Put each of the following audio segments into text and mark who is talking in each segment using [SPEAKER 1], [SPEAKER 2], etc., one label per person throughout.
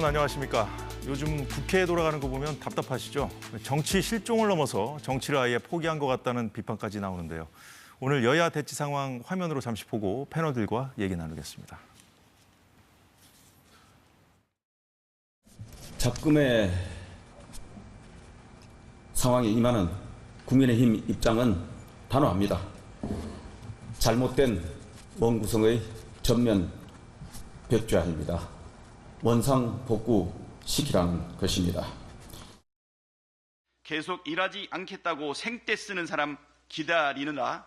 [SPEAKER 1] 여러분 안녕하십니까. 요즘 국회에 돌아가는 거 보면 답답하시죠? 정치 실종을 넘어서 정치를 아예 포기한 것 같다는 비판까지 나오는데요. 오늘 여야 대치 상황 화면으로 잠시 보고 패널들과 얘기 나누겠습니다.
[SPEAKER 2] 적금의 상황에 임하는 국민의힘 입장은 단호합니다. 잘못된 원구성의 전면 백지화입니다. 원상 복구시키라는 것입니다.
[SPEAKER 3] 계속 일하지 않겠다고 생떼 쓰는 사람 기다리느라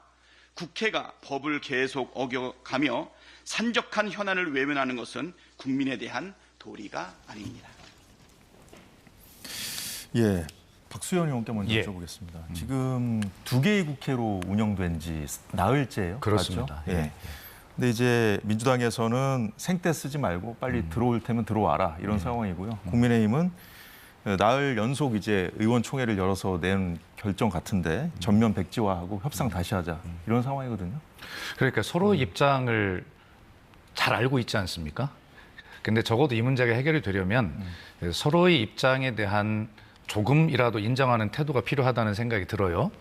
[SPEAKER 3] 국회가 법을 계속 어겨가며 산적한 현안을 외면하는 것은 국민에 대한 도리가 아닙니다.
[SPEAKER 1] 예, 박수현 의원께 먼저 여쭤보겠습니다. 지금 두 개의 국회로 운영된 지 나흘째예요?
[SPEAKER 4] 그렇습니다.
[SPEAKER 1] 맞죠? 예. 근데 이제 민주당에서는 생떼 쓰지 말고 빨리 들어올 테면 들어와라 이런 상황이고요. 국민의힘은 나흘 연속 이제 의원총회를 열어서 낸 결정 같은데 전면 백지화하고 협상 다시 하자 이런 상황이거든요.
[SPEAKER 4] 그러니까 서로 입장을 잘 알고 있지 않습니까? 근데 적어도 이 문제가 해결이 되려면 서로의 입장에 대한 조금이라도 인정하는 태도가 필요하다는 생각이 들어요.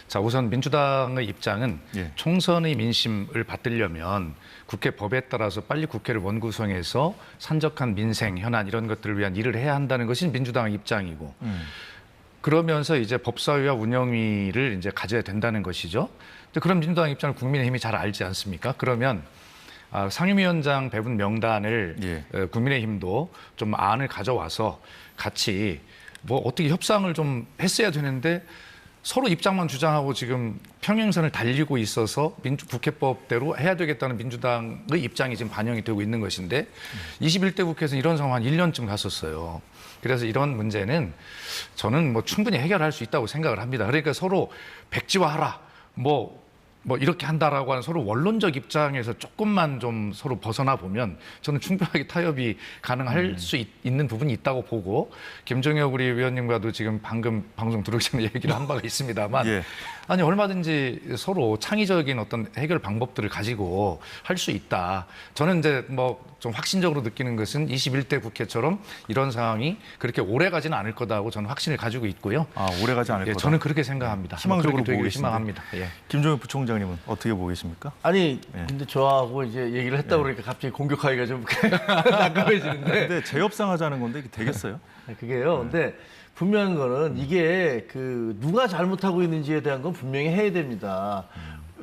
[SPEAKER 4] 자, 우선 민주당의 입장은 총선의 민심을 받들려면 국회 법에 따라서 빨리 국회를 원구성해서 산적한 민생, 현안 이런 것들을 위한 일을 해야 한다는 것이 민주당의 입장이고 그러면서 이제 법사위와 운영위를 이제 가져야 된다는 것이죠. 그런 민주당 입장을 국민의힘이 잘 알지 않습니까? 그러면 상임위원장 배분 명단을 국민의힘도 좀 안을 가져와서 같이 뭐 어떻게 협상을 좀 했어야 되는데 서로 입장만 주장하고 지금 평행선을 달리고 있어서 국회법대로 해야 되겠다는 민주당의 입장이 지금 반영이 되고 있는 것인데 21대 국회에서 이런 상황 한 1년쯤 갔었어요. 그래서 이런 문제는 저는 뭐 충분히 해결할 수 있다고 생각을 합니다. 그러니까 서로 백지화하라, 뭐 이렇게 한다라고 하는 서로 원론적 입장에서 조금만 좀 서로 벗어나 보면 저는 충분하게 타협이 가능할 수 있는 부분이 있다고 보고 김종혁 우리 위원님과도 지금 방금 방송 들어오기 전에 얘기를 한 바가 있습니다만 아니 얼마든지 서로 창의적인 어떤 해결 방법들을 가지고 할 수 있다. 저는 이제 뭐 좀 확신적으로 느끼는 것은 21대 국회처럼 이런 상황이 그렇게 오래 가지는 않을 거다고 저는 확신을 가지고 있고요.
[SPEAKER 1] 아, 오래 가지 않을 거다.
[SPEAKER 4] 저는 그렇게 생각합니다.
[SPEAKER 1] 희망적으로 보고
[SPEAKER 4] 희망합니다.
[SPEAKER 1] 김종혁 부총장님은 어떻게 보고 계십니까?
[SPEAKER 5] 아니, 근데 저하고 이제 얘기를 했다 그러니까 갑자기 공격하기가 좀 난감해지는데.
[SPEAKER 1] 근데 재협상하자는 건데 이게 되겠어요?
[SPEAKER 5] 그게요. 근데 분명한 거는 이게 누가 잘못하고 있는지에 대한 건 분명히 해야 됩니다.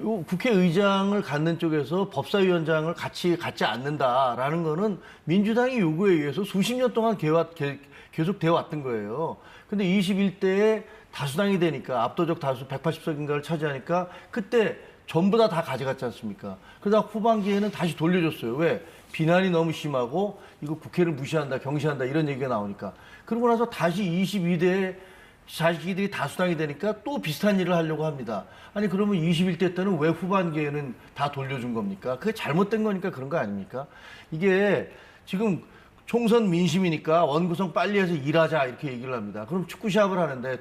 [SPEAKER 5] 국회의장을 갖는 쪽에서 법사위원장을 같이 갖지 않는다라는 거는 민주당의 요구에 의해서 수십 년 동안 계속 되어 왔던 거예요. 근데 21대에 다수당이 되니까 압도적 다수 180석인가를 차지하니까 그때 전부 다 가져갔지 않습니까? 그러다 후반기에는 다시 돌려줬어요. 왜? 비난이 너무 심하고 이거 국회를 무시한다, 경시한다 이런 얘기가 나오니까. 그러고 나서 다시 22대에 자기들이 다수당이 되니까 또 비슷한 일을 하려고 합니다. 아니 그러면 21대 때는 왜 후반기에는 다 돌려준 겁니까? 그게 잘못된 거니까 그런 거 아닙니까? 이게 지금 총선 민심이니까 원구성 빨리 해서 일하자 이렇게 얘기를 합니다. 그럼 축구 시합을 하는데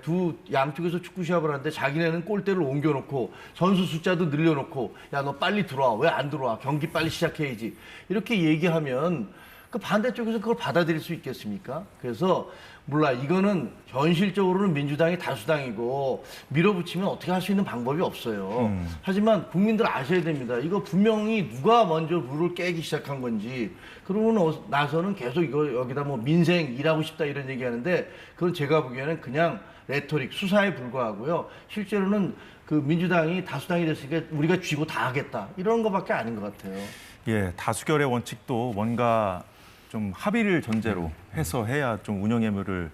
[SPEAKER 5] 양쪽에서 축구 시합을 하는데 자기네는 골대를 옮겨놓고 선수 숫자도 늘려놓고 야 너 빨리 들어와. 왜 안 들어와? 경기 빨리 시작해야지. 이렇게 얘기하면 그 반대쪽에서 그걸 받아들일 수 있겠습니까? 그래서 몰라 이거는 현실적으로는 민주당이 다수당이고 밀어붙이면 어떻게 할 수 있는 방법이 없어요. 하지만 국민들 아셔야 됩니다. 이거 분명히 누가 먼저 룰을 깨기 시작한 건지 그러고 나서는 계속 이거 여기다 뭐 민생 일하고 싶다 이런 얘기하는데 그건 제가 보기에는 그냥 레토릭 수사에 불과하고요. 실제로는 그 민주당이 다수당이 됐으니까 우리가 쥐고 다 하겠다 이런 거밖에 아닌 것 같아요.
[SPEAKER 1] 예, 다수결의 원칙도 뭔가 좀 합의를 전제로 해서 해야 좀 운영의 묘를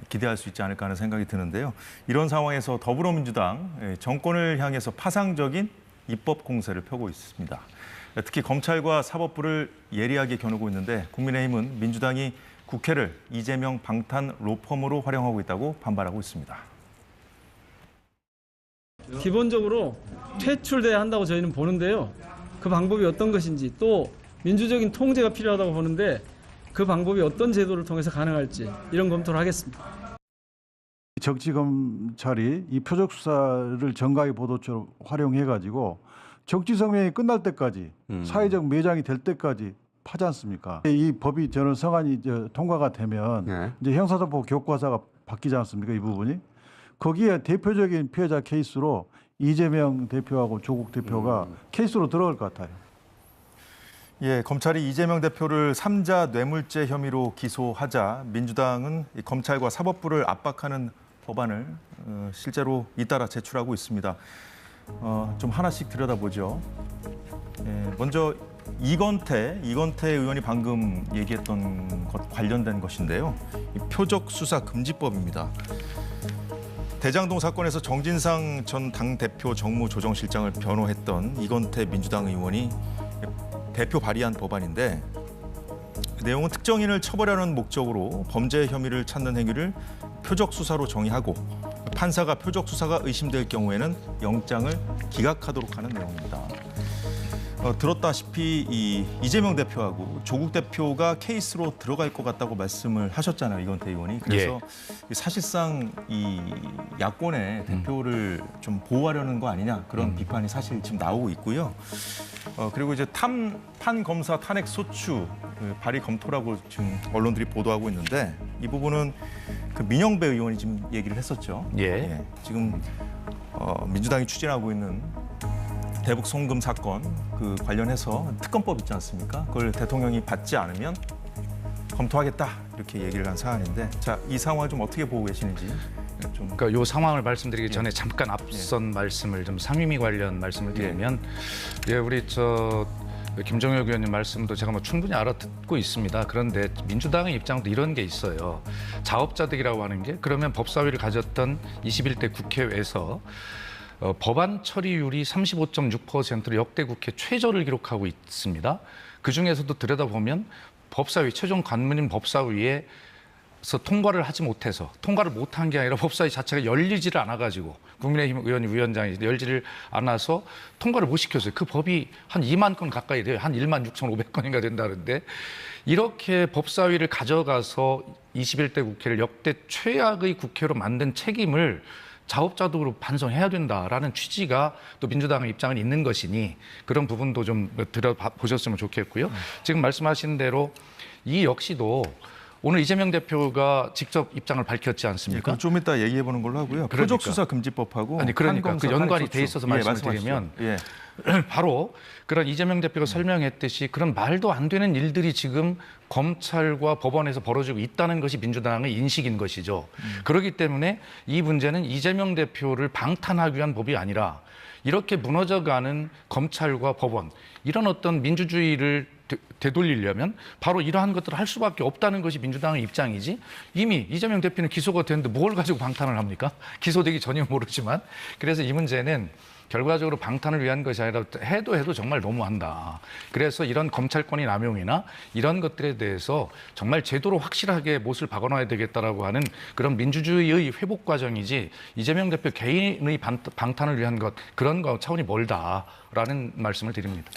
[SPEAKER 1] 기대할 수 있지 않을까 하는 생각이 드는데요. 이런 상황에서 더불어민주당 정권을 향해서 파상적인 입법 공세를 펴고 있습니다. 특히 검찰과 사법부를 예리하게 겨누고 있는데 국민의힘은 민주당이 국회를 이재명 방탄 로펌으로 활용하고 있다고 반발하고 있습니다.
[SPEAKER 6] 기본적으로 퇴출돼야 한다고 저희는 보는데요. 그 방법이 어떤 것인지 또 민주적인 통제가 필요하다고 보는데 그 방법이 어떤 제도를 통해서 가능할지 이런 검토를 하겠습니다.
[SPEAKER 7] 정치검찰이 이 표적수사를 정가의 보도처럼 활용해가지고 정치성명이 끝날 때까지 사회적 매장이 될 때까지 하지 않습니까? 이 법이 저는 성안이 이제 통과가 되면
[SPEAKER 8] 네.
[SPEAKER 7] 이제 형사사법 교과서가 바뀌지 않습니까? 이 부분이 거기에 대표적인 피해자 케이스로 이재명 대표하고 조국 대표가 케이스로 들어갈 것 같아요.
[SPEAKER 1] 예, 검찰이 이재명 대표를 3자 뇌물죄 혐의로 기소하자 민주당은 이 검찰과 사법부를 압박하는 법안을 실제로 잇따라 제출하고 있습니다. 좀 하나씩 들여다보죠. 예, 먼저 이건태 의원이 방금 얘기했던 것 관련된 것인데요. 이 표적 수사 금지법입니다. 대장동 사건에서 정진상 전 당대표 정무조정실장을 변호했던 이건태 민주당 의원이 대표 발의한 법안인데 내용은 특정인을 처벌하는 목적으로 범죄 혐의를 찾는 행위를 표적 수사로 정의하고 판사가 표적 수사가 의심될 경우에는 영장을 기각하도록 하는 내용입니다. 들었다시피 이재명 대표하고 조국 대표가 케이스로 들어갈 것 같다고 말씀을 하셨잖아요, 이건태 의원이. 그래서 사실상 이 야권의 대표를 좀 보호하려는 거 아니냐 그런 비판이 사실 지금 나오고 있고요. 그리고 이제 판 검사 탄핵 소추 발의 검토라고 지금 언론들이 보도하고 있는데 이 부분은 그 민영배 의원이 지금 얘기를 했었죠.
[SPEAKER 4] 예.
[SPEAKER 1] 지금 민주당이 추진하고 있는 대북 송금 사건 그 관련해서 특검법 있지 않습니까? 그걸 대통령이 받지 않으면 검토하겠다 이렇게 얘기를 한 사안인데 자, 이 상황을 좀 어떻게 보고 계시는지 좀.
[SPEAKER 4] 그러니까 이 상황을 말씀드리기 전에 잠깐 앞선 말씀을 좀 상임위 관련 말씀을 드리면 우리 김종혁 의원님 말씀도 제가 뭐 충분히 알아듣고 있습니다. 그런데 민주당의 입장도 이런 게 있어요. 자업자득이라고 하는 게 그러면 법사위를 가졌던 21대 국회에서 법안 처리율이 35.6%로 역대 국회 최저를 기록하고 있습니다. 그중에서도 들여다보면 법사위, 최종 관문인 법사위에서 통과를 하지 못해서 통과를 못한 게 아니라 법사위 자체가 열리지를 않아가지고 국민의힘 의원이 위원장이 열지를 않아서 통과를 못 시켰어요. 그 법이 한 2만 건 가까이 돼요. 한 1만 6,500건인가 된다는데 이렇게 법사위를 가져가서 21대 국회를 역대 최악의 국회로 만든 책임을 자업자득으로 반성해야 된다라는 취지가 또 민주당의 입장은 있는 것이니 그런 부분도 좀 들어보셨으면 좋겠고요. 지금 말씀하신 대로 이 역시도 오늘 이재명 대표가 직접 입장을 밝혔지 않습니까?
[SPEAKER 1] 예, 좀 이따 얘기해 보는 걸로 하고요. 표적 수사 금지법하고
[SPEAKER 4] 그러니까 그 연관이 돼 있어서 말씀을 드리면 바로 그런 이재명 대표가 설명했듯이 그런 말도 안 되는 일들이 지금 검찰과 법원에서 벌어지고 있다는 것이 민주당의 인식인 것이죠. 그렇기 때문에 이 문제는 이재명 대표를 방탄하기 위한 법이 아니라 이렇게 무너져가는 검찰과 법원 이런 어떤 민주주의를 되돌리려면 바로 이러한 것들을 할 수밖에 없다는 것이 민주당의 입장이지 이미 이재명 대표는 기소가 됐는데 뭘 가지고 방탄을 합니까? 기소되기 전혀 모르지만 그래서 이 문제는 결과적으로 방탄을 위한 것이 아니라 해도 정말 너무한다. 그래서 이런 검찰권의 남용이나 이런 것들에 대해서 정말 제도로 확실하게 못을 박아놔야 되겠다라고 하는 그런 민주주의의 회복 과정이지 이재명 대표 개인의 방탄을 위한 것 그런 거 차원이 멀다라는 말씀을 드립니다.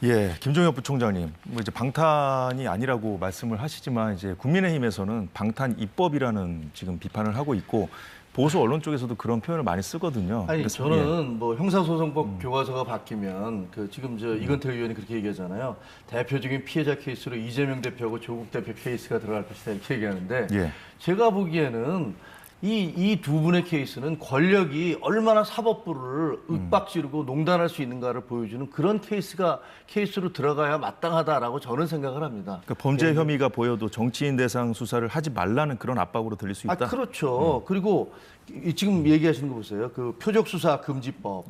[SPEAKER 1] 예, 김종혁 부총장님, 뭐 이제 방탄이 아니라고 말씀을 하시지만 이제 국민의힘에서는 방탄 입법이라는 지금 비판을 하고 있고. 보수 언론 쪽에서도 그런 표현을 많이 쓰거든요.
[SPEAKER 5] 아니
[SPEAKER 1] 그래서,
[SPEAKER 5] 저는 뭐 형사소송법 교과서가 바뀌면 그 지금 이건태 의원이 그렇게 얘기하잖아요. 대표적인 피해자 케이스로 이재명 대표하고 조국 대표 케이스가 들어갈 것이다 이렇게 얘기하는데 제가 보기에는 이 두 분의 케이스는 권력이 얼마나 사법부를 윽박지르고 농단할 수 있는가를 보여주는 그런 케이스로 들어가야 마땅하다라고 저는 생각을 합니다.
[SPEAKER 1] 그러니까 범죄 혐의가 보여도 정치인 대상 수사를 하지 말라는 그런 압박으로 들릴 수 있다.
[SPEAKER 5] 그렇죠. 그리고 지금 얘기하시는 거 보세요. 그 표적 수사 금지법.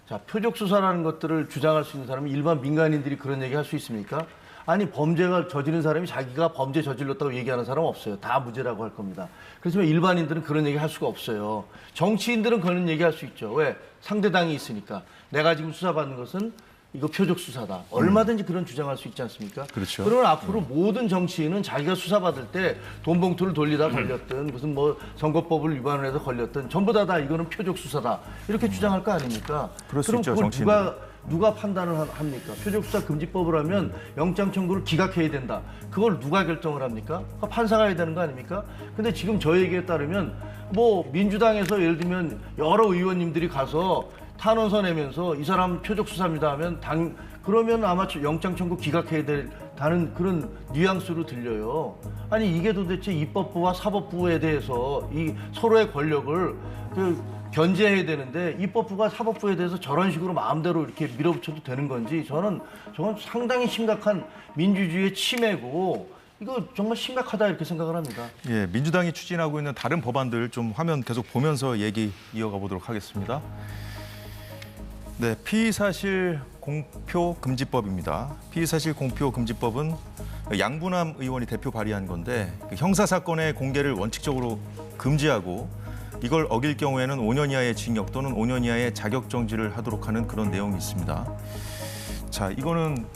[SPEAKER 5] 자, 표적 수사라는 것들을 주장할 수 있는 사람은 일반 민간인들이 그런 얘기 할 수 있습니까? 아니 범죄가 저지른 사람이 자기가 범죄 저질렀다고 얘기하는 사람 없어요. 다 무죄라고 할 겁니다. 그렇지만 일반인들은 그런 얘기 할 수가 없어요. 정치인들은 그런 얘기 할 수 있죠. 왜? 상대당이 있으니까. 내가 지금 수사받는 것은 이거 표적 수사다. 얼마든지 그런 주장할 수 있지 않습니까?
[SPEAKER 1] 그렇죠.
[SPEAKER 5] 그러면 앞으로 모든 정치인은 자기가 수사받을 때 돈 봉투를 돌리다 걸렸든 무슨 뭐 선거법을 위반을 해서 걸렸든 전부 다 이거는 표적 수사다. 이렇게 주장할 거 아닙니까?
[SPEAKER 1] 그럴 수
[SPEAKER 5] 그럼
[SPEAKER 1] 있죠,
[SPEAKER 5] 그걸
[SPEAKER 1] 정치인들은.
[SPEAKER 5] 누가 판단을 합니까? 표적수사 금지법을 하면 영장 청구를 기각해야 된다. 그걸 누가 결정을 합니까? 판사가 해야 되는 거 아닙니까? 근데 지금 저 얘기에 따르면 뭐 민주당에서 예를 들면 여러 의원님들이 가서 탄원서 내면서 이 사람 표적수사입니다 하면 그러면 아마 영장 청구 기각해야 다른 그런 뉘앙스로 들려요. 아니 이게 도대체 입법부와 사법부에 대해서 이 서로의 권력을 견제해야 되는데 입법부가 사법부에 대해서 저런 식으로 마음대로 이렇게 밀어붙여도 되는 건지 저건 상당히 심각한 민주주의의 침해고 이거 정말 심각하다 이렇게 생각을 합니다.
[SPEAKER 1] 예, 민주당이 추진하고 있는 다른 법안들 좀 화면 계속 보면서 얘기 이어가 보도록 하겠습니다. 네, 피의사실 공표 금지법입니다. 피의사실 공표 금지법은 양분남 의원이 대표 발의한 건데 형사 사건의 공개를 원칙적으로 금지하고 이걸 어길 경우에는 5년 이하의 징역 또는 5년 이하의 자격 정지를 하도록 하는 그런 내용이 있습니다. 자, 이거는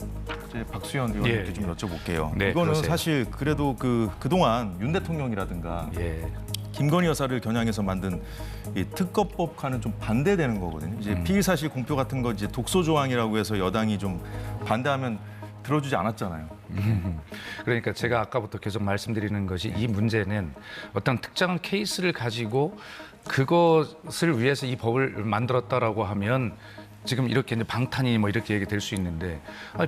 [SPEAKER 1] 이제 박수현 의원님께
[SPEAKER 4] 예,
[SPEAKER 1] 좀 여쭤볼게요.
[SPEAKER 4] 네,
[SPEAKER 1] 이거는
[SPEAKER 4] 그러세요.
[SPEAKER 1] 사실 그래도 그동안 윤 대통령이라든가
[SPEAKER 4] 예.
[SPEAKER 1] 김건희 여사를 겨냥해서 만든 이 특검법과는 좀 반대되는 거거든요. 이제 피의사실 공표 같은 거 이제 독소 조항이라고 해서 여당이 좀 반대하면 들어주지 않았잖아요.
[SPEAKER 4] 그러니까 제가 아까부터 계속 말씀드리는 것이 이 문제는 어떤 특정한 케이스를 가지고 그것을 위해서 이 법을 만들었다라고 하면 지금 이렇게 이제 방탄이 뭐 이렇게 얘기 될 수 있는데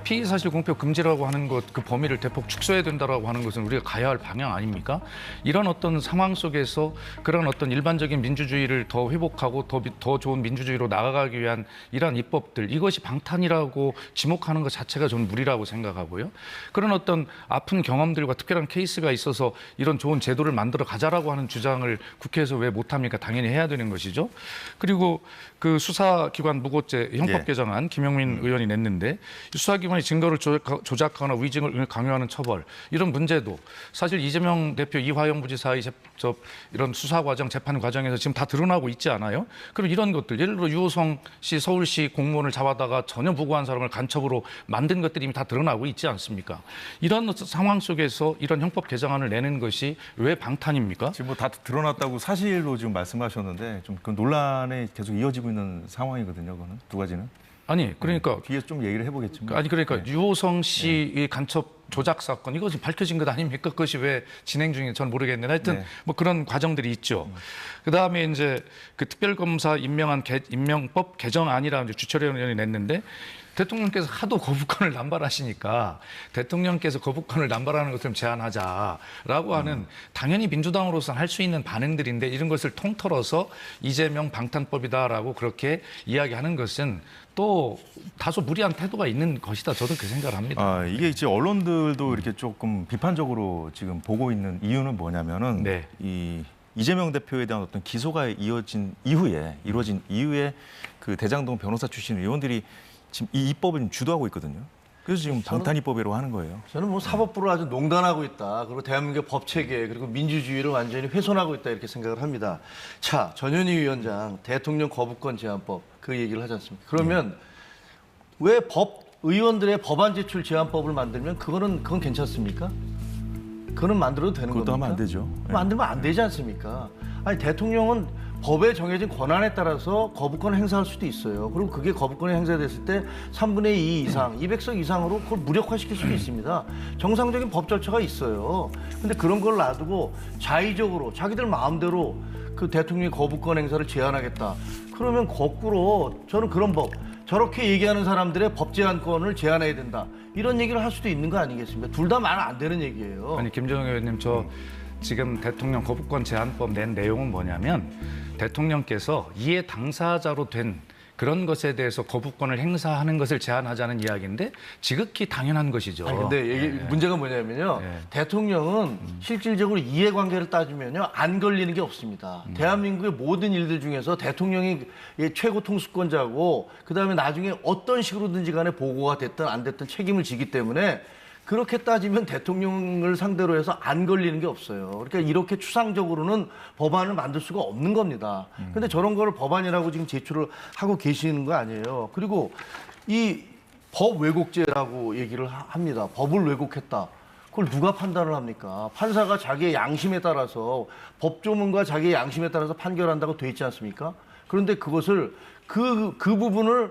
[SPEAKER 4] 피의사실 공표 금지라고 하는 것 그 범위를 대폭 축소해야 된다라고 하는 것은 우리가 가야 할 방향 아닙니까? 이런 어떤 상황 속에서 그런 어떤 일반적인 민주주의를 더 회복하고 더 좋은 민주주의로 나아가기 위한 이러한 입법들 이것이 방탄이라고 지목하는 것 자체가 저는 무리라고 생각하고요. 그런 어떤 아픈 경험들과 특별한 케이스가 있어서 이런 좋은 제도를 만들어 가자라고 하는 주장을 국회에서 왜 못합니까? 당연히 해야 되는 것이죠. 그리고 그 수사기관 무고죄 형법
[SPEAKER 1] 예.
[SPEAKER 4] 개정안 김용민 의원이 냈는데 수사기관이 증거를 조작하거나 위증을 강요하는 처벌 이런 문제도 사실 이재명 대표 이화영 부지사의 이런 수사 과정 재판 과정에서 지금 다 드러나고 있지 않아요? 그럼 이런 것들 예를 들어 유호성 씨 서울시 공무원을 잡아다가 전혀 무고한 사람을 간첩으로 만든 것들이 이미 다 드러나고 있지 않습니까? 이런 상황 속에서 이런 형법 개정안을 내는 것이 왜 방탄입니까?
[SPEAKER 1] 지금 뭐 다 드러났다고 사실로 지금 말씀하셨는데 좀 그 논란에 계속 이어지고 있는 상황이거든요. 그거는 두 가지는.
[SPEAKER 4] 아니 그러니까
[SPEAKER 1] 뒤에 좀 얘기를 해보겠지만.
[SPEAKER 4] 아니 그러니까 유호성 씨의 간첩 조작 사건 이거 지금 밝혀진 것 아닙니까? 그것이 왜 진행 중인지 전 모르겠는데 하여튼
[SPEAKER 1] 네.
[SPEAKER 4] 뭐 그런 과정들이 있죠. 그다음에 이제 그 특별검사 임명법 개정안이라는 주철위원회가 냈는데 대통령께서 하도 거부권을 남발하시니까 대통령께서 거부권을 남발하는 것을 제한하자라고 하는 당연히 민주당으로서는 할 수 있는 반응들인데 이런 것을 통틀어서 이재명 방탄법이다라고 그렇게 이야기하는 것은 또 다소 무리한 태도가 있는 것이다. 저도 그 생각을 합니다.
[SPEAKER 1] 아, 이게 이제 언론들도 이렇게 조금 비판적으로 지금 보고 있는 이유는 뭐냐면은
[SPEAKER 4] 네.
[SPEAKER 1] 이 이재명 대표에 대한 어떤 기소가 이루어진 이후에 그 대장동 변호사 출신 의원들이 지금 이 입법을 주도하고 있거든요. 그래서 지금 방탄 입법이라고 하는 거예요.
[SPEAKER 5] 저는 뭐 사법부를 아주 농단하고 있다. 그리고 대한민국의 법 체계 그리고 민주주의를 완전히 훼손하고 있다 이렇게 생각을 합니다. 자, 전현희 위원장 대통령 거부권 제한법 그 얘기를 하지 않습니까? 그러면 왜 의원들의 법안 제출 제한법을 만들면 그건 괜찮습니까? 그거는 만들어도 되는 겁니까?
[SPEAKER 1] 그것도 하면 안 되죠.
[SPEAKER 5] 만들면 안 되지 않습니까? 아니 대통령은 법에 정해진 권한에 따라서 거부권을 행사할 수도 있어요. 그리고 그게 거부권이 행사됐을 때 3분의 2 이상, 200석 이상으로 그걸 무력화시킬 수도 있습니다. 정상적인 법 절차가 있어요. 근데 그런 걸 놔두고 자의적으로 자기들 마음대로 그 대통령의 거부권 행사를 제한하겠다. 그러면 거꾸로 저는 그런 법, 저렇게 얘기하는 사람들의 법 제한권을 제한해야 된다. 이런 얘기를 할 수도 있는 거 아니겠습니까? 둘 다 말 안 되는 얘기예요.
[SPEAKER 4] 아니 김정은 의원님 지금 대통령 거부권 제한법 낸 내용은 뭐냐면 대통령께서 이해 당사자로 된 그런 것에 대해서 거부권을 행사하는 것을 제한하자는 이야기인데 지극히 당연한 것이죠.
[SPEAKER 5] 아니, 근데 문제가 뭐냐면요. 대통령은 실질적으로 이해관계를 따지면요. 안 걸리는 게 없습니다. 대한민국의 모든 일들 중에서 대통령이 최고 통수권자고 그다음에 나중에 어떤 식으로든지 간에 보고가 됐든 안 됐든 책임을 지기 때문에 그렇게 따지면 대통령을 상대로 해서 안 걸리는 게 없어요. 그러니까 이렇게 추상적으로는 법안을 만들 수가 없는 겁니다. 근데 저런 거를 법안이라고 지금 제출을 하고 계시는 거 아니에요. 그리고 이 법 왜곡죄라고 얘기를 합니다. 법을 왜곡했다. 그걸 누가 판단을 합니까? 판사가 자기의 양심에 따라서 법조문과 자기의 양심에 따라서 판결한다고 돼 있지 않습니까? 그런데 그것을 그 부분을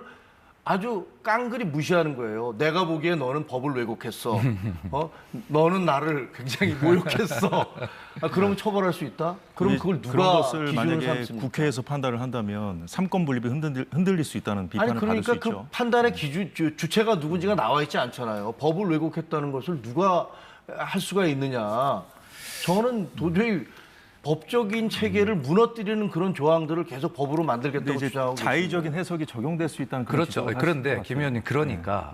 [SPEAKER 5] 아주 깡그리 무시하는 거예요. 내가 보기에 너는 법을 왜곡했어. 너는 나를 굉장히 모욕했어. 그러면 처벌할 수 있다? 그럼 그걸
[SPEAKER 1] 그런
[SPEAKER 5] 누가
[SPEAKER 1] 것을
[SPEAKER 5] 기준으로
[SPEAKER 1] 만약에
[SPEAKER 5] 삼습니까?
[SPEAKER 1] 국회에서 판단을 한다면 삼권 분립이 흔들릴 수 있다는 비판을
[SPEAKER 5] 아니
[SPEAKER 1] 받을 수
[SPEAKER 5] 그러니까 그
[SPEAKER 1] 있죠.
[SPEAKER 5] 판단의 기준 주체가 누군지가 나와 있지 않잖아요. 법을 왜곡했다는 것을 누가 할 수가 있느냐. 저는 도저히 법적인 체계를 무너뜨리는 그런 조항들을 계속 법으로
[SPEAKER 1] 근데
[SPEAKER 5] 만들겠다고
[SPEAKER 1] 이제
[SPEAKER 5] 주장하고
[SPEAKER 1] 자의적인 해석이 적용될 수 있다는 그런
[SPEAKER 4] 그렇죠.
[SPEAKER 1] 지적을
[SPEAKER 4] 그런데
[SPEAKER 1] 하실 것
[SPEAKER 4] 김
[SPEAKER 1] 같아요.
[SPEAKER 4] 의원님 그러니까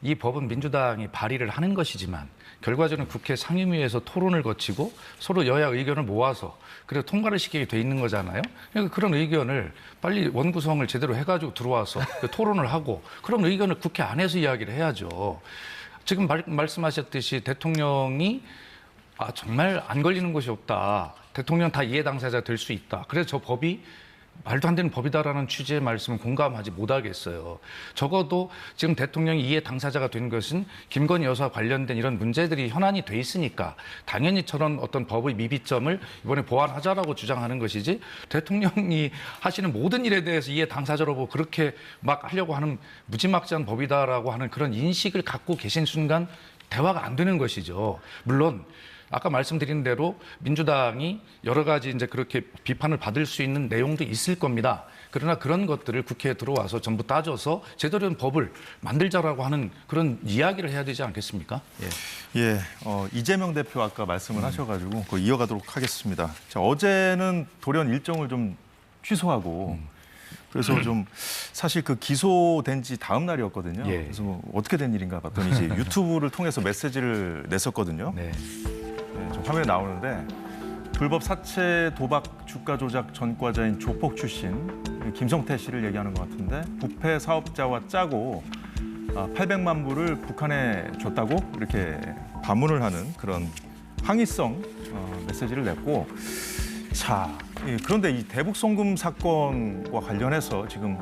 [SPEAKER 4] 이 법은 민주당이 발의를 하는 것이지만 결과적으로 국회 상임위에서 토론을 거치고 서로 여야 의견을 모아서 그래서 통과를 시키게 돼 있는 거잖아요. 그러니까 그런 의견을 빨리 원구성을 제대로 해가지고 들어와서 토론을 하고 그런 의견을 국회 안에서 이야기를 해야죠. 지금 말씀하셨듯이 대통령이 정말 안 걸리는 것이 없다. 대통령 다 이해 당사자 될 수 있다. 그래서 저 법이 말도 안 되는 법이다라는 취지의 말씀은 공감하지 못하겠어요. 적어도 지금 대통령이 이해 당사자가 된 것은 김건희 여사와 관련된 이런 문제들이 현안이 돼 있으니까 당연히 저런 어떤 법의 미비점을 이번에 보완하자라고 주장하는 것이지 대통령이 하시는 모든 일에 대해서 이해 당사자로 그렇게 막 하려고 하는 무지막지한 법이다라고 하는 그런 인식을 갖고 계신 순간 대화가 안 되는 것이죠. 물론 아까 말씀드린 대로 민주당이 여러 가지 이제 그렇게 비판을 받을 수 있는 내용도 있을 겁니다. 그러나 그런 것들을 국회에 들어와서 전부 따져서 제대로 된 법을 만들자라고 하는 그런 이야기를 해야 되지 않겠습니까?
[SPEAKER 1] 예, 이재명 대표 아까 말씀을 하셔가지고 그거 이어가도록 하겠습니다. 자, 어제는 돌연 일정을 좀 취소하고 그래서 좀 사실 그 기소된 지 다음 날이었거든요.
[SPEAKER 4] 예.
[SPEAKER 1] 그래서 뭐 어떻게 된 일인가 봤더니 이제 유튜브를 통해서 메시지를 냈었거든요.
[SPEAKER 4] 네.
[SPEAKER 1] 네, 좀 화면에 나오는데 불법 사채 도박 주가 조작 전과자인 조폭 출신 김성태 씨를 얘기하는 것 같은데 부패 사업자와 짜고 800만 불을 북한에 줬다고 이렇게 반문을 하는 그런 항의성 메시지를 냈고 자 그런데 이 대북 송금 사건과 관련해서 지금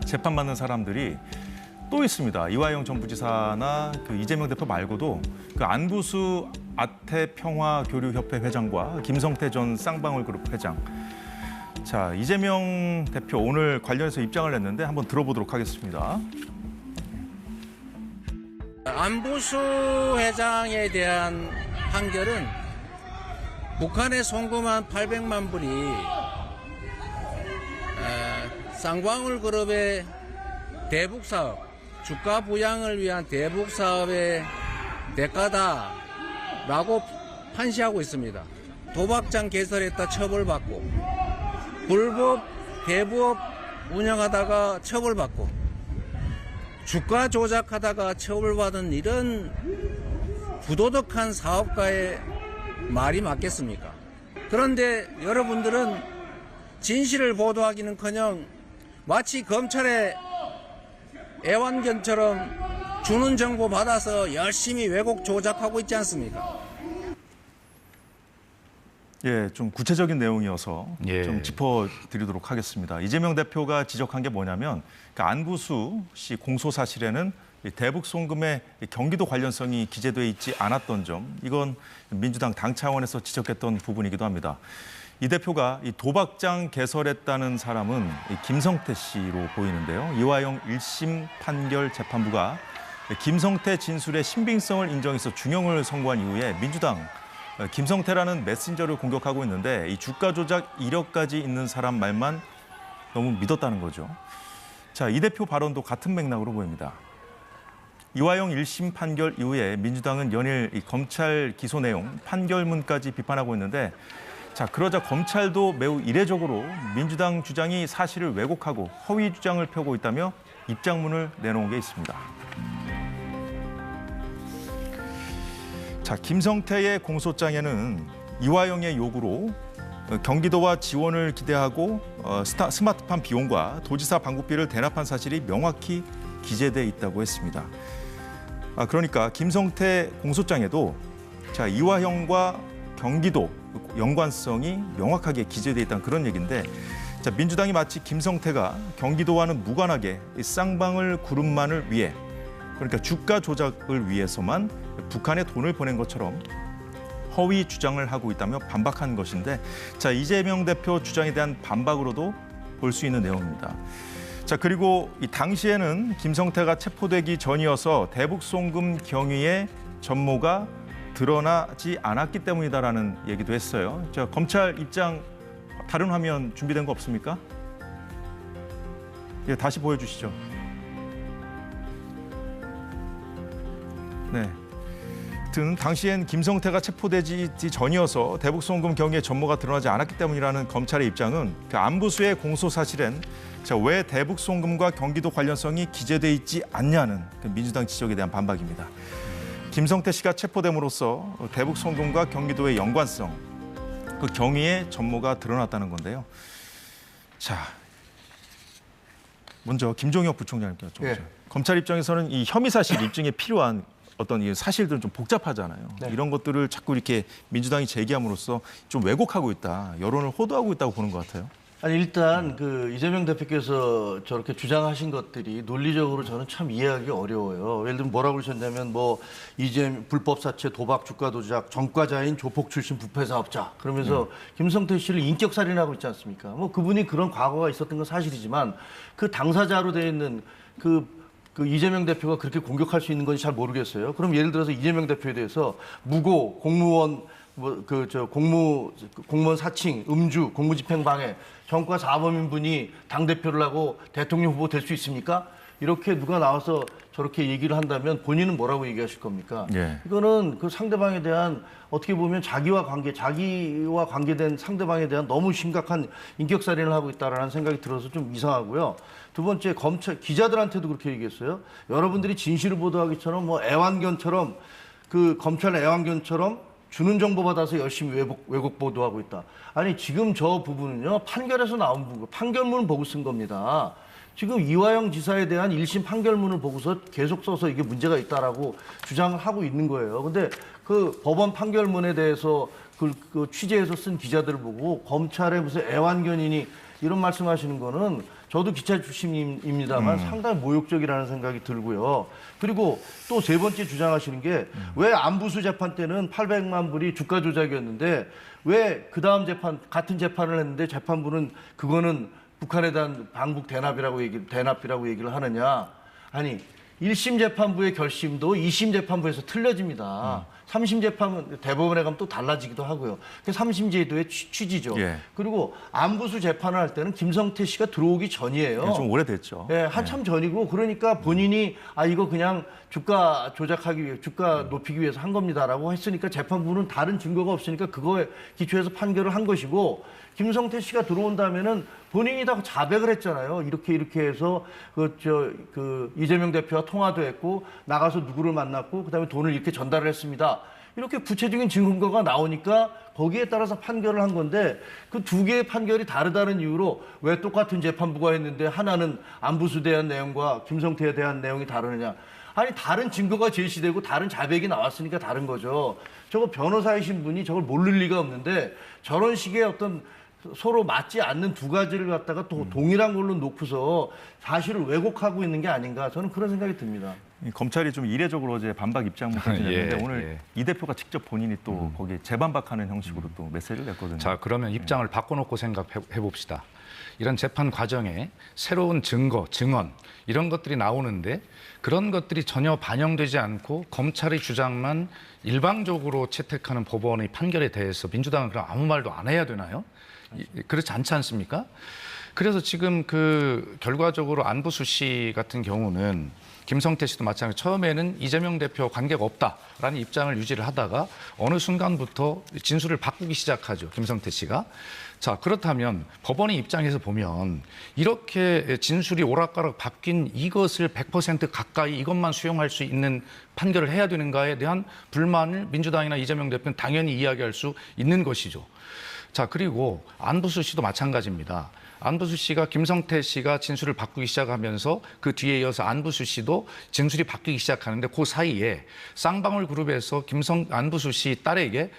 [SPEAKER 1] 재판받는 사람들이 또 있습니다. 이화영 전 부지사나 그 이재명 대표 말고도 그 안구수 아태평화교류협회 회장과 김성태 전 쌍방울그룹 회장. 자, 이재명 대표 오늘 관련해서 입장을 냈는데 한번 들어보도록 하겠습니다.
[SPEAKER 8] 안부수 회장에 대한 판결은 북한에 송금한 800만 불이 쌍방울그룹의 대북사업, 주가 부양을 위한 대북사업의 대가다라고 판시하고 있습니다. 도박장 개설했다 처벌받고 불법 대부업 운영하다가 처벌받고 주가 조작하다가 처벌받은 이런 부도덕한 사업가의 말이 맞겠습니까? 그런데 여러분들은 진실을 보도하기는커녕 마치 검찰의 애완견처럼 주는 정보 받아서 열심히 왜곡 조작하고 있지 않습니까?
[SPEAKER 1] 예, 좀 구체적인 내용이어서
[SPEAKER 4] 예.
[SPEAKER 1] 좀 짚어드리도록 하겠습니다. 이재명 대표가 지적한 게 뭐냐면 그 안구수 씨 공소 사실에는 대북 송금의 경기도 관련성이 기재돼 있지 않았던 점, 이건 민주당 당 차원에서 지적했던 부분이기도 합니다. 이 대표가 이 도박장 개설했다는 사람은 이 김성태 씨로 보이는데요. 이화영 1심 판결 재판부가 김성태 진술의 신빙성을 인정해서 중형을 선고한 이후에 민주당 김성태라는 메신저를 공격하고 있는데 이 주가 조작 이력까지 있는 사람 말만 너무 믿었다는 거죠. 자, 이 대표 발언도 같은 맥락으로 보입니다. 이화영 1심 판결 이후에 민주당은 연일 이 검찰 기소 내용, 판결문까지 비판하고 있는데 자, 그러자 검찰도 매우 이례적으로 민주당 주장이 사실을 왜곡하고 허위 주장을 펴고 있다며 입장문을 내놓은 게 있습니다. 자, 김성태의 공소장에는 이화영의 요구로 경기도와 지원을 기대하고 스마트팜 비용과 도지사 방북비를 대납한 사실이 명확히 기재돼 있다고 했습니다. 그러니까 김성태 공소장에도 자, 이화영과 경기도 연관성이 명확하게 기재돼 있다는 그런 얘기인데 자, 민주당이 마치 김성태가 경기도와는 무관하게 쌍방울 그룹만을 위해 그러니까 주가 조작을 위해서만 북한에 돈을 보낸 것처럼 허위 주장을 하고 있다며 반박한 것인데 자, 이재명 대표 주장에 대한 반박으로도 볼 수 있는 내용입니다. 자, 그리고 이 당시에는 김성태가 체포되기 전이어서 대북 송금 경위의 전모가 드러나지 않았기 때문이다라는 얘기도 했어요. 자, 검찰 입장 다른 화면 준비된 거 없습니까? 예, 다시 보여주시죠. 네. 당시엔 김성태가 체포되지 전이어서 대북 송금 경위의 전모가 드러나지 않았기 때문이라는 검찰의 입장은 그 안부수의 공소 사실엔 왜 대북 송금과 경기도 관련성이 기재돼 있지 않냐는 그 민주당 지적에 대한 반박입니다. 김성태 씨가 체포됨으로써 대북 송금과 경기도의 연관성, 그 경위의 전모가 드러났다는 건데요. 자, 먼저 김종혁 부총장님께 여쭤보죠.
[SPEAKER 5] 예.
[SPEAKER 1] 검찰 입장에서는 이 혐의 사실 입증에 필요한 어떤 이 사실들은 좀 복잡하잖아요.
[SPEAKER 5] 네.
[SPEAKER 1] 이런 것들을 자꾸 이렇게 민주당이 제기함으로써 좀 왜곡하고 있다, 여론을 호도하고 있다고 보는 것 같아요.
[SPEAKER 5] 아니 일단 그 이재명 대표께서 저렇게 주장하신 것들이 논리적으로 저는 참 이해하기 어려워요. 예를 들면 뭐라고 그러셨냐면 뭐 이재명 불법 사채, 도박, 주가 조작, 전과자인 조폭 출신 부패 사업자 그러면서 김성태 씨를 인격 살인하고 있지 않습니까? 뭐 그분이 그런 과거가 있었던 건 사실이지만 그 당사자로 되어 있는 그 이재명 대표가 그렇게 공격할 수 있는 건지 잘 모르겠어요. 그럼 예를 들어서 이재명 대표에 대해서 무고, 공무원 공무원 사칭, 음주, 공무집행 방해, 전과 사범인분이 당 대표를 하고 대통령 후보 될 수 있습니까? 이렇게 누가 나와서 저렇게 얘기를 한다면 본인은 뭐라고 얘기하실 겁니까?
[SPEAKER 1] 예.
[SPEAKER 5] 이거는 그 상대방에 대한 어떻게 보면 자기와 관계된 상대방에 대한 너무 심각한 인격살인을 하고 있다라는 생각이 들어서 좀 이상하고요. 두 번째, 검찰 기자들한테도 그렇게 얘기했어요. 여러분들이 진실을 보도하기처럼 뭐 애완견처럼 그 검찰 애완견처럼 주는 정보 받아서 열심히 왜곡 보도하고 있다. 아니 지금 저 부분은요 판결에서 나온 부분, 판결문을 보고 쓴 겁니다. 지금 이화영 지사에 대한 1심 판결문을 보고서 계속 써서 이게 문제가 있다라고 주장을 하고 있는 거예요. 근데 그 법원 판결문에 대해서 그 취재해서 쓴 기자들을 보고 검찰의 무슨 애완견이니 이런 말씀하시는 거는 저도 기자 출신입니다만 상당히 모욕적이라는 생각이 들고요. 그리고 또 세 번째 주장하시는 게 왜 안부수 재판 때는 800만 불이 주가 조작이었는데 왜 그 다음 재판 같은 재판을 했는데 재판부는 그거는 북한에 대한 방북 대납이라고 얘기를 하느냐? 아니 1심 재판부의 결심도 2심 재판부에서 틀려집니다. 3심 재판은 대법원에 가면 또 달라지기도 하고요. 그게 3심 제도의 취지죠.
[SPEAKER 1] 예.
[SPEAKER 5] 그리고 안부수 재판을 할 때는 김성태 씨가 들어오기 전이에요.
[SPEAKER 1] 좀 오래됐죠.
[SPEAKER 5] 예, 한참 전이고 그러니까 본인이 이거 그냥 주가 조작하기 위해 주가 높이기 위해서 한 겁니다라고 했으니까 재판부는 다른 증거가 없으니까 그거에 기초해서 판결을 한 것이고 김성태 씨가 들어온다면은 본인이 다 자백을 했잖아요. 이렇게 해서 이재명 대표와 통화도 했고 나가서 누구를 만났고 그다음에 돈을 이렇게 전달을 했습니다. 이렇게 구체적인 증거가 나오니까 거기에 따라서 판결을 한 건데 그 두 개의 판결이 다르다는 이유로 왜 똑같은 재판부가 했는데 하나는 안부수에 대한 내용과 김성태에 대한 내용이 다르느냐. 아니 다른 증거가 제시되고 다른 자백이 나왔으니까 다른 거죠. 저거 변호사이신 분이 저걸 모를 리가 없는데 저런 식의 어떤 서로 맞지 않는 두 가지를 갖다가 또 동일한 걸로 놓고서 사실을 왜곡하고 있는 게 아닌가 저는 그런 생각이 듭니다.
[SPEAKER 1] 검찰이 좀 이례적으로 어제 반박 입장을 냈는데
[SPEAKER 4] 예,
[SPEAKER 1] 오늘
[SPEAKER 4] 예.
[SPEAKER 1] 이 대표가 직접 본인이 또 거기에 재반박하는 형식으로 또 메시지를 냈거든요.
[SPEAKER 4] 자, 그러면 입장을 바꿔놓고 생각해 봅시다. 이런 재판 과정에 새로운 증거, 증언 이런 것들이 나오는데 그런 것들이 전혀 반영되지 않고 검찰의 주장만 일방적으로 채택하는 법원의 판결에 대해서 민주당은 그럼 아무 말도 안 해야 되나요? 그렇지 않지 않습니까? 그래서 지금 결과적으로 안부수 씨 같은 경우는 김성태 씨도 마찬가지로 처음에는 이재명 대표와 관계가 없다라는 입장을 유지를 하다가 어느 순간부터 진술을 바꾸기 시작하죠. 김성태 씨가. 자, 그렇다면 법원의 입장에서 보면 이렇게 진술이 오락가락 바뀐 이것을 100% 가까이 이것만 수용할 수 있는 판결을 해야 되는가에 대한 불만을 민주당이나 이재명 대표는 당연히 이야기할 수 있는 것이죠. 자, 그리고 안부수 씨도 마찬가지입니다. 안부수 씨가 김성태 씨가 진술을 바꾸기 시작하면서 그 뒤에 이어서 안부수 씨도 진술이 바뀌기 시작하는데 그 사이에 쌍방울 그룹에서 안부수 씨 딸에게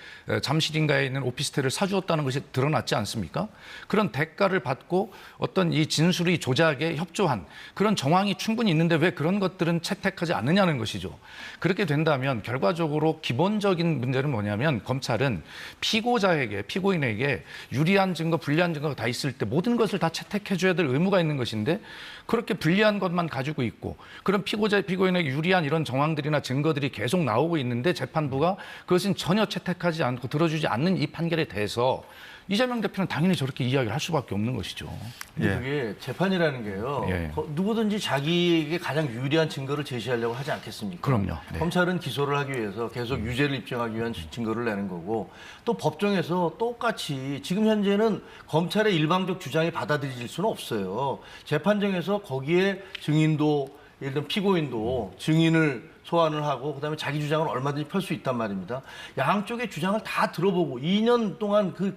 [SPEAKER 4] 잠실인가에 있는 오피스텔을 사주었다는 것이 드러났지 않습니까? 그런 대가를 받고 어떤 이 진술이 조작에 협조한 그런 정황이 충분히 있는데 왜 그런 것들은 채택하지 않느냐는 것이죠. 그렇게 된다면 결과적으로 기본적인 문제는 뭐냐면 검찰은 피고인에게 검사에게 유리한 증거, 불리한 증거가 다 있을 때 모든 것을 다 채택해줘야 될 의무가 있는 것인데 그렇게 불리한 것만 가지고 있고 그런 피고인에게 유리한 이런 정황들이나 증거들이 계속 나오고 있는데 재판부가 그것은 전혀 채택하지 않고 들어주지 않는 이 판결에 대해서 이재명 대표는 당연히 저렇게 이야기를 할 수밖에 없는 것이죠.
[SPEAKER 5] 근데
[SPEAKER 1] 예.
[SPEAKER 5] 그게 재판이라는 게요.
[SPEAKER 4] 예.
[SPEAKER 5] 누구든지 자기에게 가장 유리한 증거를 제시하려고 하지 않겠습니까?
[SPEAKER 4] 그럼요. 네.
[SPEAKER 5] 검찰은 기소를 하기 위해서 계속 유죄를 입증하기 위한 증거를 내는 거고 또 법정에서 똑같이 지금 현재는 검찰의 일방적 주장이 받아들여질 수는 없어요. 재판정에서 거기에 증인도 예를 들면 피고인도 증인을 소환을 하고 그다음에 자기 주장을 얼마든지 펼 수 있단 말입니다. 양쪽의 주장을 다 들어보고 2년 동안 그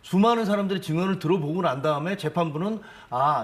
[SPEAKER 5] 수많은 사람들의 증언을 들어보고 난 다음에 재판부는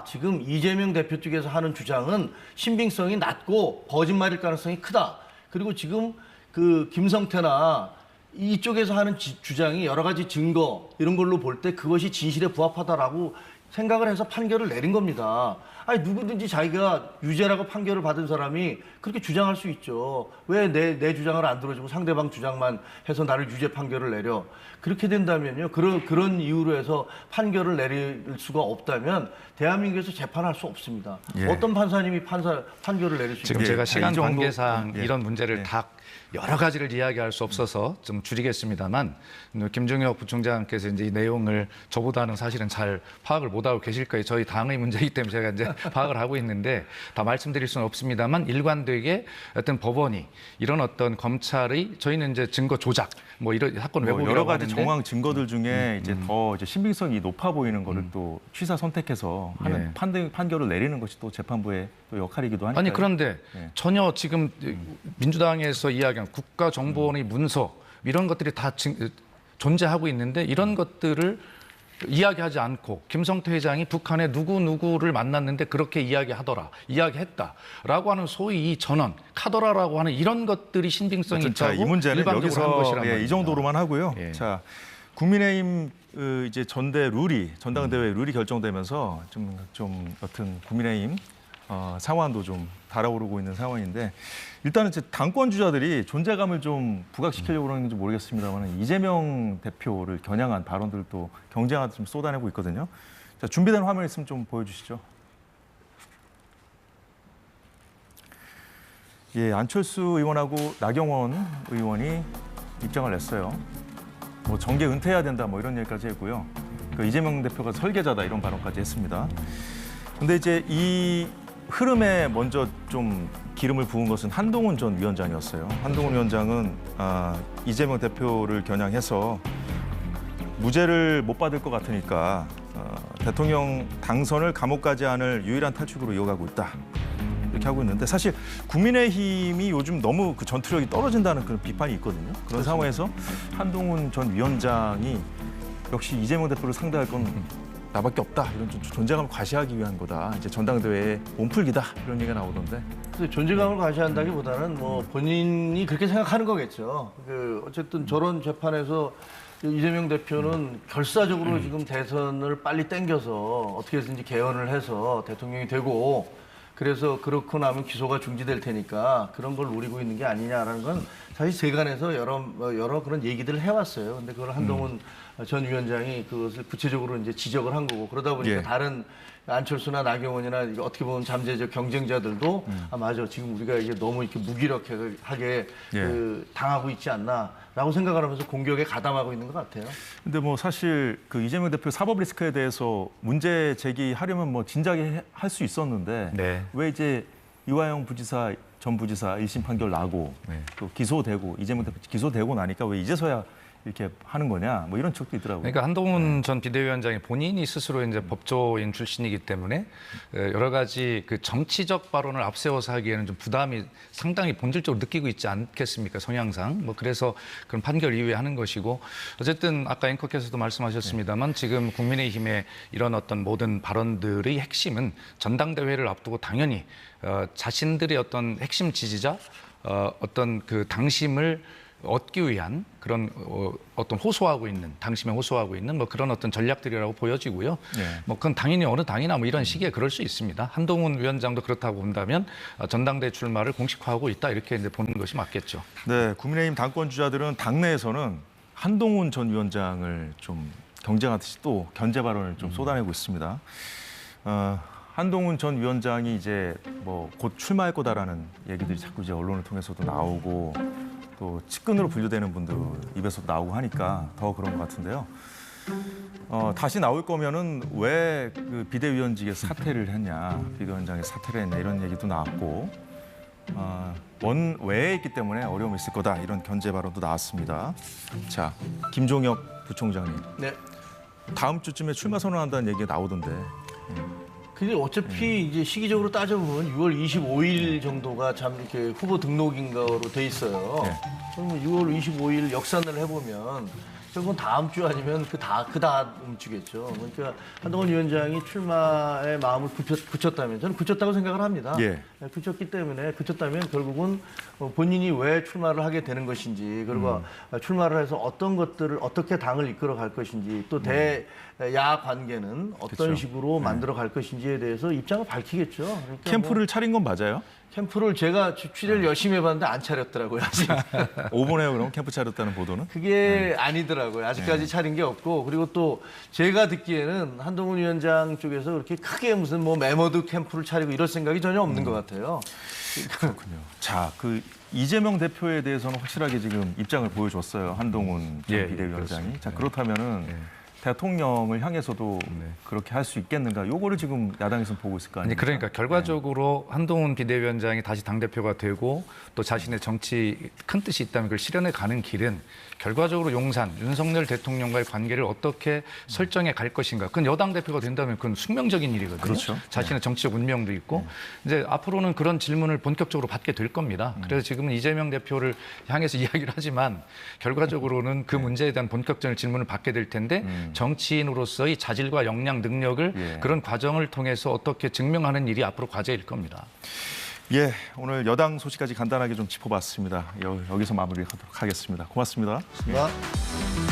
[SPEAKER 5] 지금 이재명 대표 쪽에서 하는 주장은 신빙성이 낮고 거짓말일 가능성이 크다. 그리고 지금 그 김성태나 이쪽에서 하는 주장이 여러 가지 증거 이런 걸로 볼 때 그것이 진실에 부합하다라고 생각을 해서 판결을 내린 겁니다. 아니 누구든지 자기가 유죄라고 판결을 받은 사람이 그렇게 주장할 수 있죠. 왜 내 주장을 안 들어주고 상대방 주장만 해서 나를 유죄 판결을 내려? 그렇게 된다면요. 그런 이유로 해서 판결을 내릴 수가 없다면 대한민국에서 재판할 수 없습니다.
[SPEAKER 1] 예.
[SPEAKER 5] 어떤 판사님이 판결을 내릴 수
[SPEAKER 4] 지금
[SPEAKER 5] 있습니까?
[SPEAKER 4] 제가
[SPEAKER 1] 이
[SPEAKER 4] 시간
[SPEAKER 1] 정도-
[SPEAKER 4] 관계상
[SPEAKER 1] 예.
[SPEAKER 4] 이런 문제를
[SPEAKER 1] 예.
[SPEAKER 4] 다 여러 가지를 이야기할 수 없어서 좀 줄이겠습니다만 김종혁 부총장께서 이제 이 내용을 저보다는 사실은 잘 파악을 못하고 계실 거예요. 저희 당의 문제이기 때문에 제가 이제 파악을 하고 있는데 다 말씀드릴 수는 없습니다만 일관되게 어떤 법원이 이런 어떤 검찰의 저희는 이제 증거 조작 뭐 이런 사건 왜곡이라고
[SPEAKER 1] 여러 가지
[SPEAKER 4] 하는데
[SPEAKER 1] 정황 증거들 중에 이제 더 이제 신빙성이 높아 보이는 거를 또 취사 선택해서 하는
[SPEAKER 4] 예.
[SPEAKER 1] 판결을 내리는 것이 또 재판부의 또 역할이기도 하니까.
[SPEAKER 4] 아니 그런데
[SPEAKER 1] 예.
[SPEAKER 4] 전혀 지금 민주당에서 이야기한 국가정보원의 문서 이런 것들이 다 존재하고 있는데 이런 것들을 이야기하지 않고 김성태 회장이 북한에 누구를 만났는데 그렇게 이야기했다라고 하는 소위 이 전원, 카더라라고 하는 이런 것들이 신빙성이
[SPEAKER 1] 자,
[SPEAKER 4] 있다고
[SPEAKER 1] 이 문제는
[SPEAKER 4] 일방적으로 한
[SPEAKER 1] 여기서
[SPEAKER 4] 것이란
[SPEAKER 1] 이
[SPEAKER 4] 말입니다.
[SPEAKER 1] 정도로만 하고요.
[SPEAKER 4] 예.
[SPEAKER 1] 자, 국민의힘 이제 전당대회 룰이 결정되면서 좀 어떤 국민의힘 상황도 좀 달아오르고 있는 상황인데 일단은 이제 당권 주자들이 존재감을 좀 부각시키려고 그러는지 모르겠습니다만 이재명 대표를 겨냥한 발언들도 경쟁하듯 좀 쏟아내고 있거든요. 자, 준비된 화면 있으면 좀 보여주시죠. 예, 안철수 의원하고 나경원 의원이 입장을 냈어요. 뭐 정계 은퇴해야 된다 뭐 이런 얘기까지 했고요. 그 이재명 대표가 설계자다 이런 발언까지 했습니다. 근데 이제 이 흐름에 먼저 좀 기름을 부은 것은 한동훈 전 위원장이었어요. 한동훈 위원장은 이재명 대표를 겨냥해서 무죄를 못 받을 것 같으니까 대통령 당선을 감옥 가지 않을 유일한 탈출구로 이어가고 있다. 이렇게 하고 있는데 사실 국민의힘이 요즘 너무 그 전투력이 떨어진다는 그런 비판이 있거든요. 그런 상황에서 한동훈 전 위원장이 역시 이재명 대표를 상대할 건 나밖에 없다. 이런 좀 존재감을 과시하기 위한 거다. 이제 전당대회의 몸풀기다. 이런 얘기가 나오던데.
[SPEAKER 5] 근데 존재감을 과시한다기보다는 뭐 본인이 그렇게 생각하는 거겠죠. 어쨌든 저런 재판에서 이재명 대표는 결사적으로 지금 대선을 빨리 땡겨서 어떻게 해서든지 개헌을 해서 대통령이 되고 그래서 그렇고 나면 기소가 중지될 테니까 그런 걸 노리고 있는 게 아니냐라는 건 사실 세간에서 여러 그런 얘기들을 해왔어요. 근데 그걸 한동훈 전 위원장이 그것을 구체적으로 이제 지적을 한 거고 그러다 보니까
[SPEAKER 1] 예.
[SPEAKER 5] 다른 안철수나 나경원이나 어떻게 보면 잠재적 경쟁자들도 맞아 지금 우리가 이게 너무 이렇게 무기력하게
[SPEAKER 1] 예.
[SPEAKER 5] 당하고 있지 않나라고 생각을 하면서 공격에 가담하고 있는 것 같아요.
[SPEAKER 1] 근데 뭐 사실 그 이재명 대표 사법 리스크에 대해서 문제 제기하려면 뭐 진작에 할 수 있었는데
[SPEAKER 4] 네.
[SPEAKER 1] 왜 이제 이화영 부지사 전 부지사 1심 판결 나고 또 기소되고 이재명 대표 기소되고 나니까 왜 이제서야 이렇게 하는 거냐 뭐 이런 척도 있더라고요.
[SPEAKER 4] 그러니까 한동훈 전 비대위원장이 본인이 스스로 이제 법조인 출신이기 때문에 여러 가지 그 정치적 발언을 앞세워서 하기에는 좀 부담이 상당히 본질적으로 느끼고 있지 않겠습니까? 성향상. 뭐 그래서 그런 판결 이후에 하는 것이고 어쨌든 아까 앵커께서도 말씀하셨습니다만 지금 국민의힘의 이런 어떤 모든 발언들의 핵심은 전당대회를 앞두고 당연히 자신들의 어떤 핵심 지지자 어떤 그 당심을 얻기 위한 그런 어떤 호소하고 있는 당심에 호소하고 있는 뭐 그런 어떤 전략들이라고 보여지고요. 뭐 그건 당연히 어느 당이나 뭐 이런 시기에 그럴 수 있습니다. 한동훈 위원장도 그렇다고 본다면 전당대 출마를 공식화하고 있다 이렇게 이제 보는 것이 맞겠죠.
[SPEAKER 1] 네, 국민의힘 당권 주자들은 당내에서는 한동훈 전 위원장을 좀 경쟁하듯이 또 견제 발언을 좀 쏟아내고 있습니다. 한동훈 전 위원장이 이제 뭐 곧 출마할 거다라는 얘기들이 자꾸 이제 언론을 통해서도 나오고 또 측근으로 분류되는 분들 입에서도 나오고 하니까 더 그런 것 같은데요. 다시 나올 거면은 왜 그 비대위원직에 사퇴를 했냐, 비대위원장에 사퇴를 했냐 이런 얘기도 나왔고 원외에 있기 때문에 어려움이 있을 거다 이런 견제 발언도 나왔습니다. 자, 김종혁 부총장님.
[SPEAKER 5] 네.
[SPEAKER 1] 다음 주쯤에 출마 선언한다는 얘기가 나오던데.
[SPEAKER 5] 근데 어차피 이제 시기적으로 따져보면 6월 25일 정도가 참 이렇게 후보 등록인 거로 돼 있어요.
[SPEAKER 1] 네.
[SPEAKER 5] 그러면 6월 25일 역산을 해보면 결국은 다음 주 아니면 그 다음 주겠죠. 그러니까 한동훈 위원장이 출마의 마음을 굳혔다면 저는 굳혔다고 생각을 합니다.
[SPEAKER 1] 예.
[SPEAKER 5] 굳혔기 때문에 굳혔다면 결국은 본인이 왜 출마를 하게 되는 것인지 그리고 출마를 해서 어떤 것들을 어떻게 당을 이끌어 갈 것인지 또 대야 관계는 어떤
[SPEAKER 1] 그쵸.
[SPEAKER 5] 식으로 만들어 갈 것인지에 대해서 입장을 밝히겠죠. 그러니까
[SPEAKER 1] 캠프를 차린 건 맞아요?
[SPEAKER 5] 캠프를 제가 취재를 열심히 해봤는데 안 차렸더라고요. 아직.
[SPEAKER 1] 오보네요, 그럼 캠프 차렸다는 보도는?
[SPEAKER 5] 그게 아니더라고요. 아직까지 차린 게 없고 그리고 또 제가 듣기에는 한동훈 위원장 쪽에서 그렇게 크게 무슨 뭐 메모드 캠프를 차리고 이럴 생각이 전혀 없는 것 같아요.
[SPEAKER 1] 그렇군요. 자, 그 이재명 대표에 대해서는 확실하게 지금 입장을 보여줬어요. 한동훈 전
[SPEAKER 4] 예,
[SPEAKER 1] 비대위원장이.
[SPEAKER 4] 그렇습니다.
[SPEAKER 1] 자, 그렇다면은 대통령을 향해서도 그렇게 할 수 있겠는가? 요거를 지금 야당에서는 보고 있을 거
[SPEAKER 4] 아니
[SPEAKER 1] 아닙니까?
[SPEAKER 4] 그러니까 결과적으로 한동훈 비대위원장이 다시 당대표가 되고 또 자신의 정치 큰 뜻이 있다면 그걸 실현해 가는 길은 결과적으로 용산 윤석열 대통령과의 관계를 어떻게 설정해 갈 것인가. 그건 여당 대표가 된다면 그건 숙명적인 일이거든요.
[SPEAKER 1] 그렇죠.
[SPEAKER 4] 자신의 정치적 운명도 있고 이제 앞으로는 그런 질문을 본격적으로 받게 될 겁니다. 그래서 지금은 이재명 대표를 향해서 이야기를 하지만 결과적으로는 그 문제에 대한 본격적인 질문을 받게 될 텐데 정치인으로서의 자질과 역량, 능력을 그런 과정을 통해서 어떻게 증명하는 일이 앞으로 과제일 겁니다.
[SPEAKER 1] 예, 오늘 여당 소식까지 간단하게 좀 짚어봤습니다. 여기서 마무리하도록 하겠습니다. 고맙습니다.
[SPEAKER 5] 고맙습니다.